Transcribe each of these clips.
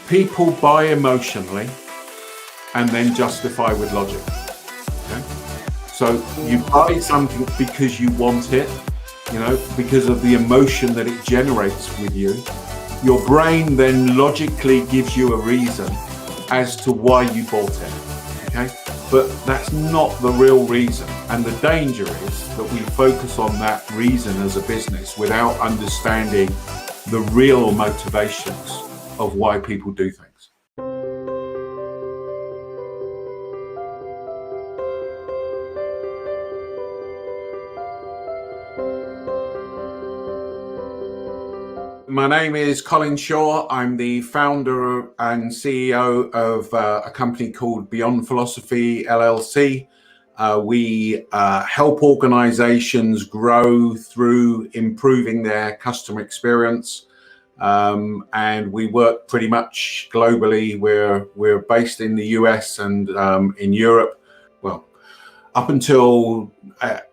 People buy emotionally and then justify with logic. Okay? So you buy something because you want it, because of the emotion that it generates with you. Your brain then logically gives you a reason as to why you bought it. Okay? But that's not the real reason. And the danger is that we focus on that reason as a business without understanding the real motivations of why people do things. My name is Colin Shaw. I'm the founder and CEO of a company called Beyond Philosophy LLC. We help organizations grow through improving their customer experience. And we work pretty much globally. We're based in the US and in Europe. Well, up until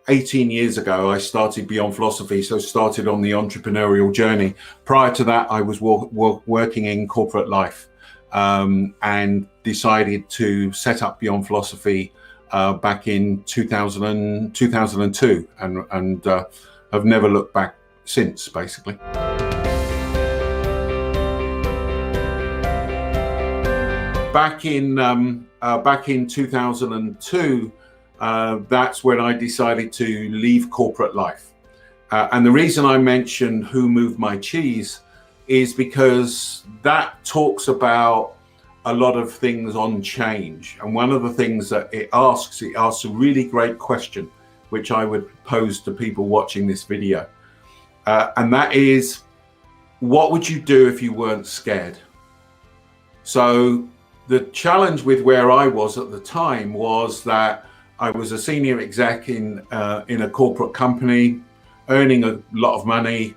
18 years ago, I started Beyond Philosophy, so started on the entrepreneurial journey. Prior to that, I was working in corporate life and decided to set up Beyond Philosophy back in 2002 and have never looked back since, basically. Back in 2002, that's when I decided to leave corporate life. And the reason I mention Who Moved My Cheese is because that talks about a lot of things on change. And one of the things that it asks a really great question, which I would pose to people watching this video. And that is, what would you do if you weren't scared? So the challenge with where I was at the time was that I was a senior exec in a corporate company, earning a lot of money,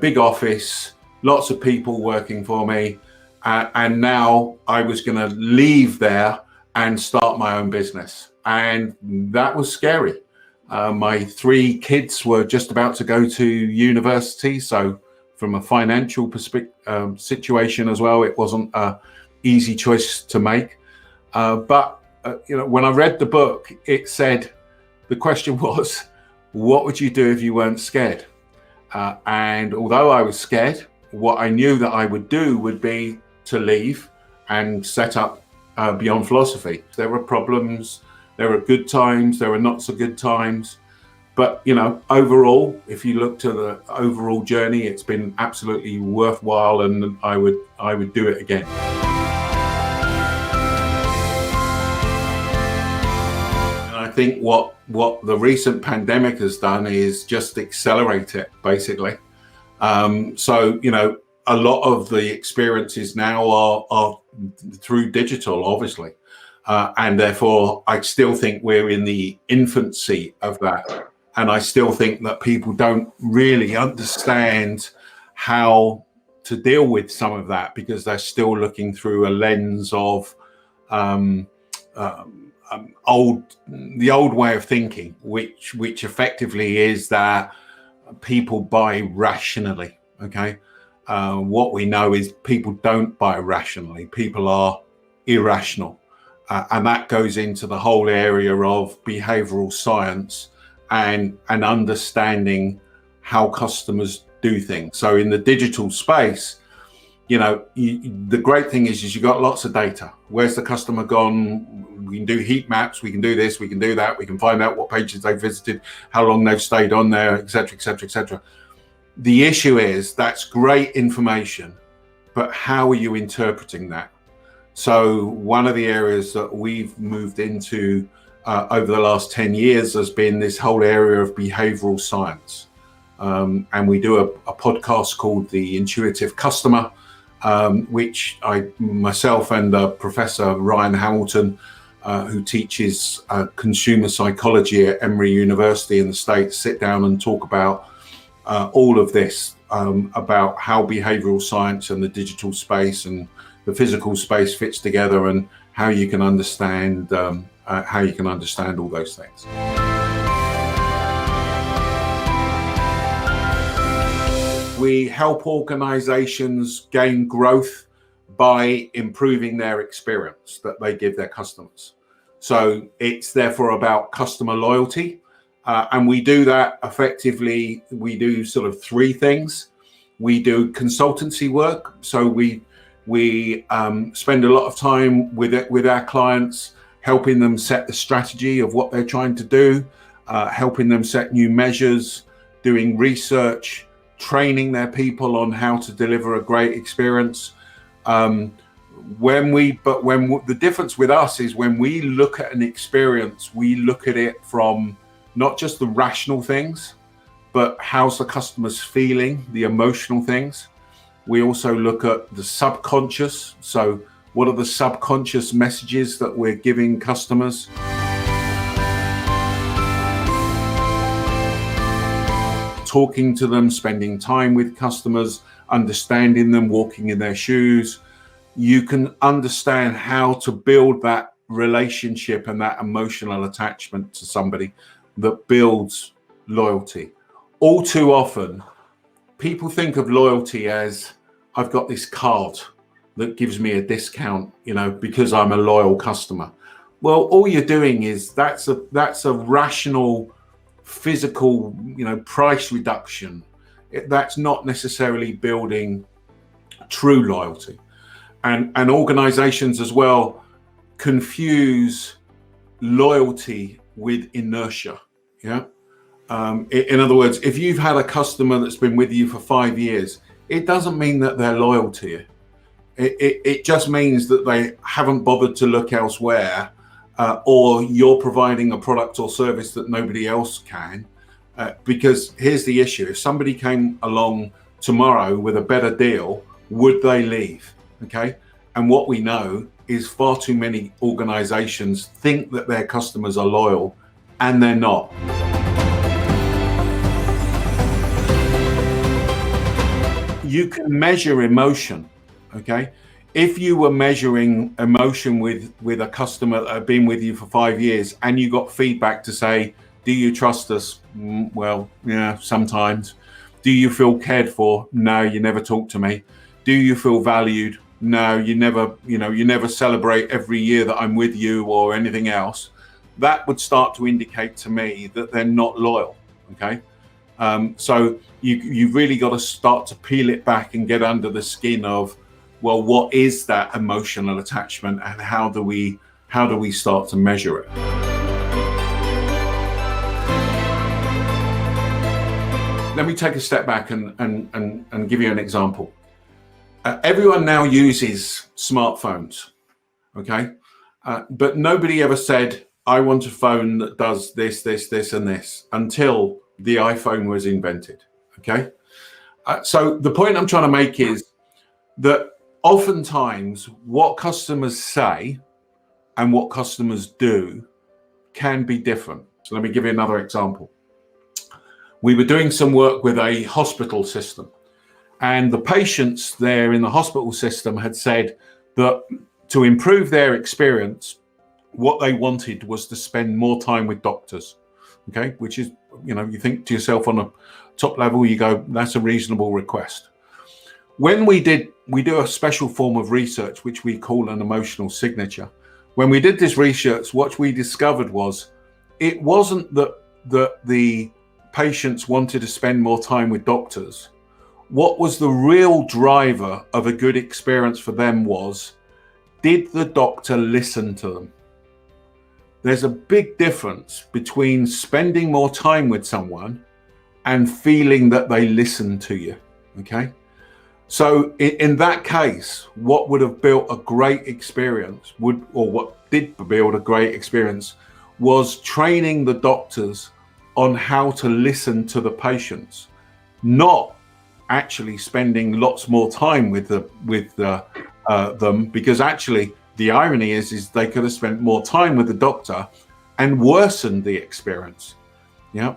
big office, lots of people working for me. And now I was going to leave there and start my own business. And that was scary. My 3 kids were just about to go to university. So from a financial situation as well, it wasn't an easy choice to make. But when I read the book, it said, the question was, what would you do if you weren't scared? And although I was scared, what I knew that I would do would be to leave and set up Beyond Philosophy. There were problems, there were good times, there were not so good times. But, overall, if you look to the overall journey, it's been absolutely worthwhile, and I would do it again. I think what the recent pandemic has done is just accelerate it, basically. So, a lot of the experiences now are through digital, obviously. And therefore, I still think we're in the infancy of that. And I still think that people don't really understand how to deal with some of that, because they're still looking through a lens of the old way of thinking, which effectively is that people buy rationally. Okay, what we know is people don't buy rationally. People are irrational, and that goes into the whole area of behavioral science and understanding how customers do things. So in the digital space, the great thing is you got lots of data. Where's the customer gone? We can do heat maps, we can do this, we can do that, we can find out what pages they've visited, how long they've stayed on there, etc., etc., etc. The issue is that's great information, but how are you interpreting that? So one of the areas that we've moved into over the last 10 years has been this whole area of behavioral science. And we do a podcast called The Intuitive Customer, which myself and Professor Ryan Hamilton, who teaches consumer psychology at Emory University in the States, sit down and talk about all of this, about how behavioral science and the digital space and the physical space fits together, and how you can understand all those things. We help organizations gain growth by improving their experience that they give their customers. So it's therefore about customer loyalty. And we do that effectively. We do sort of three things. We do consultancy work. So we spend a lot of time with our clients, helping them set the strategy of what they're trying to do, helping them set new measures, doing research, training their people on how to deliver a great experience. The difference with us is when we look at an experience, we look at it from not just the rational things, but how's the customer's feeling, the emotional things. We also look at the subconscious. So what are the subconscious messages that we're giving customers? Talking to them, spending time with customers, understanding them, walking in their shoes. You can understand how to build that relationship and that emotional attachment to somebody that builds loyalty. All too often, people think of loyalty as, I've got this card that gives me a discount, because I'm a loyal customer. Well, all you're doing is that's a rational, physical, price reduction. That's not necessarily building true loyalty. And organizations as well confuse loyalty with inertia. Yeah. In other words, if you've had a customer that's been with you for 5 years, it doesn't mean that they're loyal to you. It just means that they haven't bothered to look elsewhere, or you're providing a product or service that nobody else can. Because here's the issue. If somebody came along tomorrow with a better deal, would they leave? Okay. And what we know is far too many organizations think that their customers are loyal, and they're not. You can measure emotion, okay? If you were measuring emotion with a customer that had been with you for 5 years and you got feedback to say, do you trust us? Well, yeah, sometimes. Do you feel cared for? No, you never talk to me. Do you feel valued? No, you never celebrate every year that I'm with you or anything else. That would start to indicate to me that they're not loyal, okay? So you've really got to start to peel it back and get under the skin of, well, what is that emotional attachment and how do we start to measure it? Let me take a step back and give you an example. Everyone now uses smartphones, okay? But nobody ever said, I want a phone that does this, this, this, and this, until the iPhone was invented, okay? So the point I'm trying to make is that oftentimes what customers say and what customers do can be different. So let me give you another example. We were doing some work with a hospital system, and the patients there in the hospital system had said that to improve their experience, what they wanted was to spend more time with doctors, okay? Which is, you think to yourself on a top level, you go, that's a reasonable request. When we do a special form of research, which we call an emotional signature. When we did this research, what we discovered was it wasn't that the patients wanted to spend more time with doctors. What was the real driver of a good experience for them was, did the doctor listen to them? There's a big difference between spending more time with someone and feeling that they listen to you, okay? So in that case, what would have built a great experience what did build a great experience was training the doctors on how to listen to the patients, not actually spending lots more time with them, because actually the irony is they could have spent more time with the doctor and worsened the experience,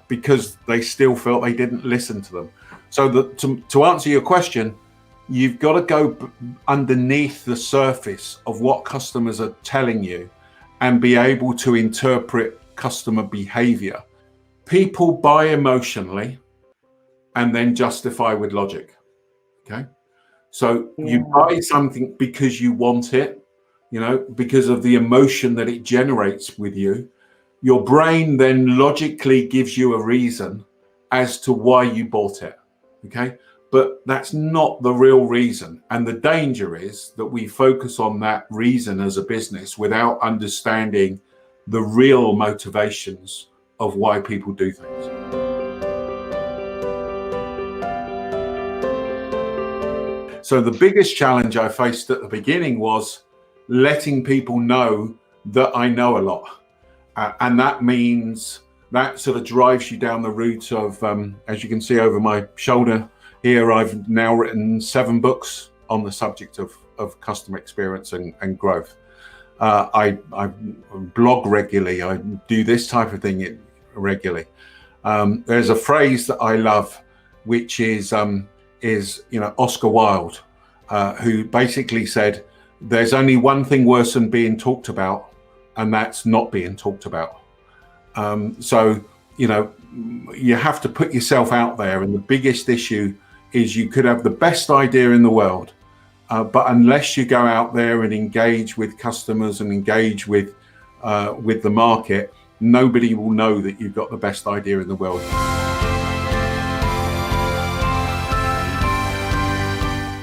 because they still felt they didn't listen to them. So to answer your question, you've got to go underneath the surface of what customers are telling you and be able to interpret customer behavior. People buy emotionally and then justify with logic, okay? So Yeah. you buy something because you want it, because of the emotion that it generates with you. Your brain then logically gives you a reason as to why you bought it. Okay. But that's not the real reason. And the danger is that we focus on that reason as a business without understanding the real motivations of why people do things. So the biggest challenge I faced at the beginning was letting people know that I know a lot. And that means that sort of drives you down the route of, as you can see over my shoulder here, I've now written 7 books on the subject of customer experience and growth. I blog regularly. I do this type of thing regularly. There's a phrase that I love, which is Oscar Wilde, who basically said, "There's only one thing worse than being talked about, and that's not being talked about." So you have to put yourself out there, and the biggest issue is you could have the best idea in the world, but unless you go out there and engage with customers and engage with the market, nobody will know that you've got the best idea in the world.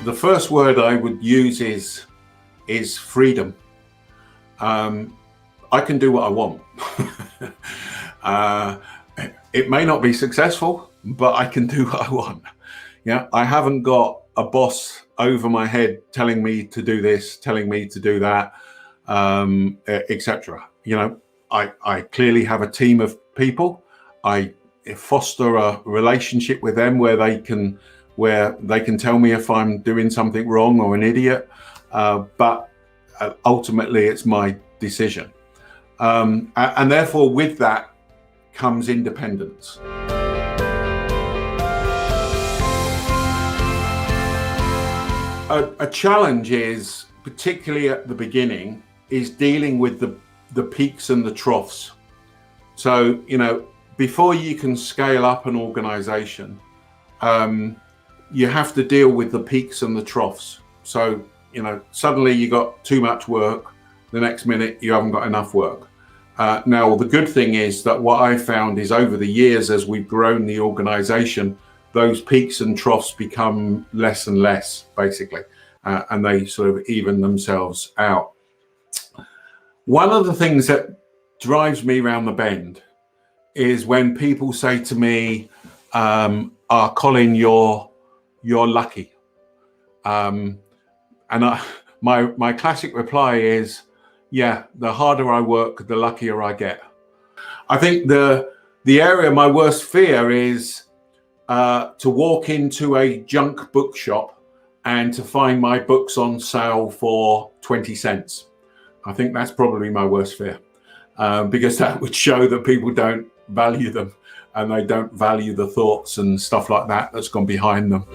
The first word I would use is freedom. I can do what I want. It may not be successful, but I can do what I want. I haven't got a boss over my head telling me to do this, telling me to do that, etc. I clearly have a team of people. I foster a relationship with them where they can tell me if I'm doing something wrong or an idiot, but ultimately it's my decision. And therefore with that comes independence. A challenge is, particularly at the beginning, is dealing with the peaks and the troughs. So, before you can scale up an organization, you have to deal with the peaks and the troughs. So, suddenly you got too much work, the next minute you haven't got enough work. Now, the good thing is that what I found is over the years, as we've grown the organization, those peaks and troughs become less and less, basically, and they sort of even themselves out. One of the things that drives me around the bend is when people say to me, Colin, you're lucky. And my classic reply is, yeah, the harder I work, the luckier I get. I think the area of my worst fear is to walk into a junk bookshop and to find my books on sale for 20 cents. I think that's probably my worst fear, because that would show that people don't value them and they don't value the thoughts and stuff like that that's gone behind them.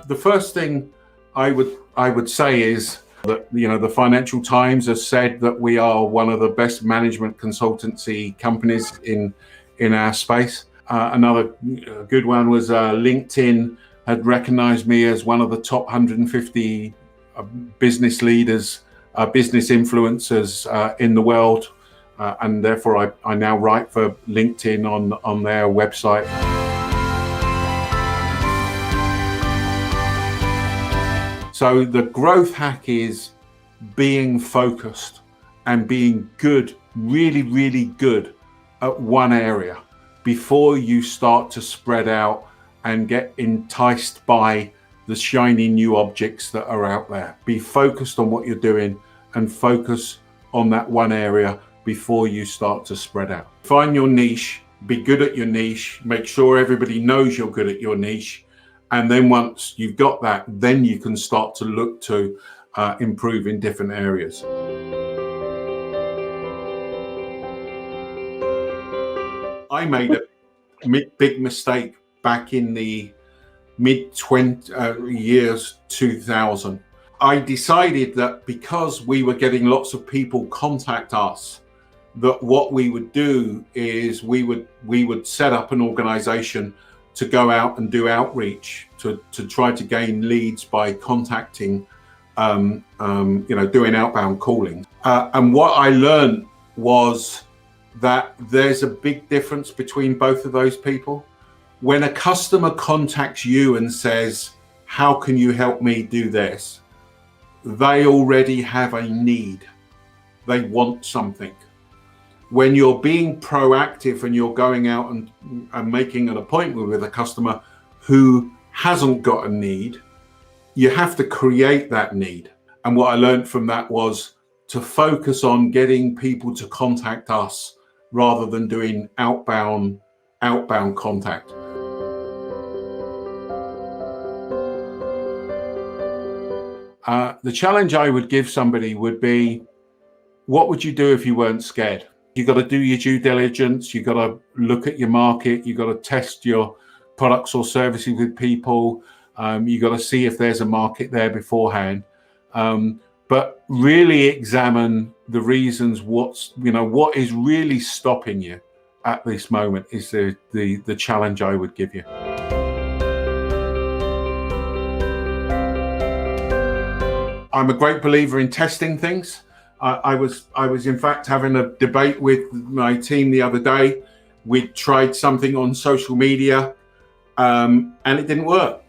The first thing I would say is that the Financial Times has said that we are one of the best management consultancy companies in our space. Another good one was LinkedIn had recognized me as one of the top 150 business leaders, business influencers in the world, and therefore I now write for LinkedIn on their website. So the growth hack is being focused and being good, really, really good at one area before you start to spread out and get enticed by the shiny new objects that are out there. Be focused on what you're doing and focus on that one area before you start to spread out. Find your niche, be good at your niche, make sure everybody knows you're good at your niche. And then once you've got that, then you can start to look to improve in different areas. I made a big mistake back in the years 2000. I decided that because we were getting lots of people contact us that what we would do is we would set up an organization to go out and do outreach to try to gain leads by contacting, doing outbound calling. And what I learned was that there's a big difference between both of those people. When a customer contacts you and says, how can you help me do this? They already have a need. They want something. When you're being proactive and you're going out and making an appointment with a customer who hasn't got a need, you have to create that need. And what I learned from that was to focus on getting people to contact us rather than doing outbound contact. The challenge I would give somebody would be, what would you do if you weren't scared? You got to do your due diligence. You got to look at your market. You got to test your products or services with people. You got to see if there's a market there beforehand. But really examine the reasons. What is really stopping you at this moment is the challenge I would give you. I'm a great believer in testing things. I was in fact having a debate with my team the other day. We tried something on social media and it didn't work.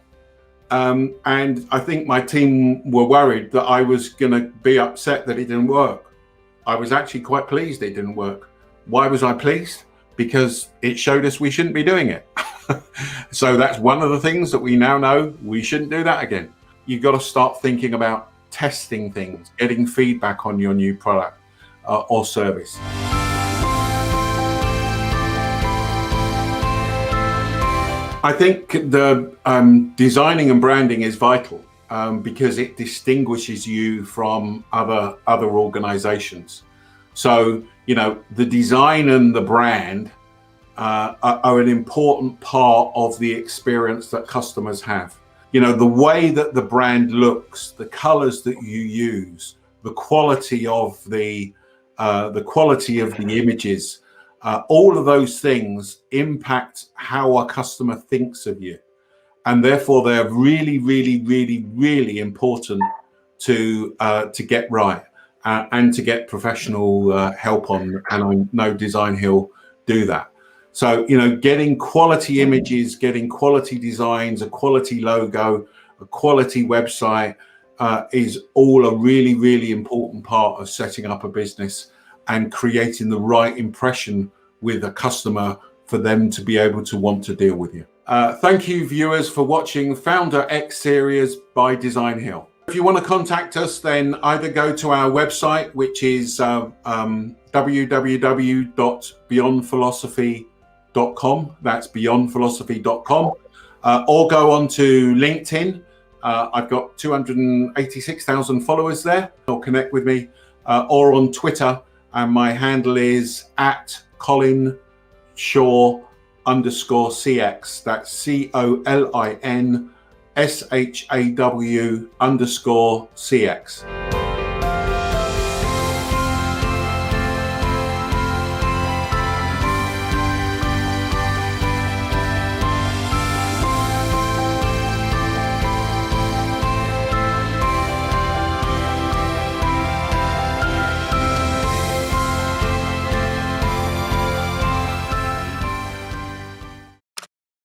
And I think my team were worried that I was going to be upset that it didn't work. I was actually quite pleased it didn't work. Why was I pleased? Because it showed us we shouldn't be doing it. So that's one of the things that we now know we shouldn't do that again. You've got to start thinking about testing things, getting feedback on your new product or service. I think the designing and branding is vital because it distinguishes you from other organizations. So, the design and the brand are an important part of the experience that customers have. The way that the brand looks, the colors that you use, the quality of the images, all of those things impact how a customer thinks of you. And therefore they're really, really, really, really important to get right and to get professional help on. And I know Designhill do that. So, getting quality images, getting quality designs, a quality logo, a quality website is all a really, really important part of setting up a business and creating the right impression with a customer for them to be able to want to deal with you. Thank you, viewers, for watching Founder X Series by Designhill. If you want to contact us, then either go to our website, which is www.beyondphilosophy.com. That's beyondphilosophy.com, or go on to LinkedIn. I've got 286,000 followers there. Or connect with me, or on Twitter, and my handle is @ColinShaw_CX. That's ColinShaw_CX.